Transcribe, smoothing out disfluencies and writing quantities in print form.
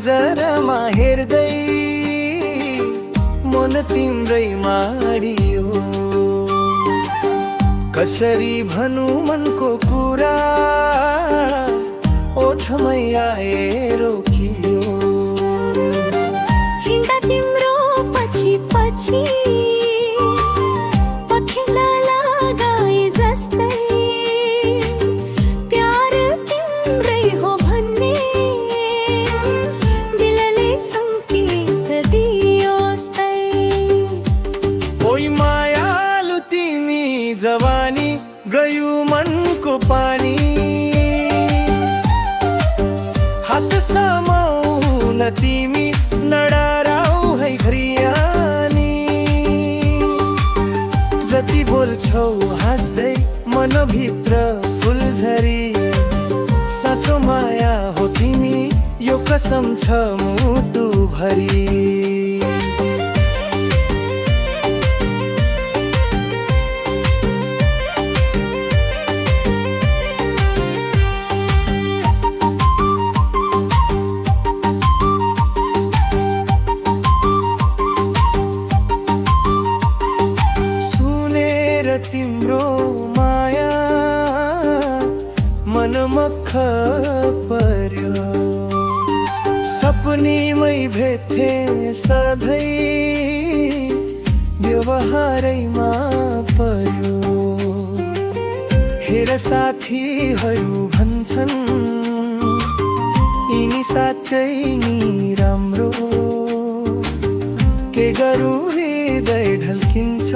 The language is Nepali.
नजरमा हेर्दै मन तिम्रै माडियो। कसरी भनु मनको कुरा ओठमै आए रोकियो। हिँड्दा तिम्रो पछि पछि पखेला लगाए जस्तै प्यार तिम्रै हो भन्ने दिलले संकेत दियोस्तै। ओइ मायालु तिमी जवानी गयो मनको पानी। हात समाउन तिमी नडराउ है घरियानी। जति बोल्छौ हाँस्दै मनभित्र फुलझरी। साँचो माया हो तिमी यो कसम छ मुटु भरी। तिम्रो माया मनमख पर्यो। सपनीमै भेट्थे सधैँ व्यवहारैमा पर्यो। हेर साथीहरू भन्छन् यिनी साँच्चै नि राम्रो। के गरौँ हृदय ढल्किन्छ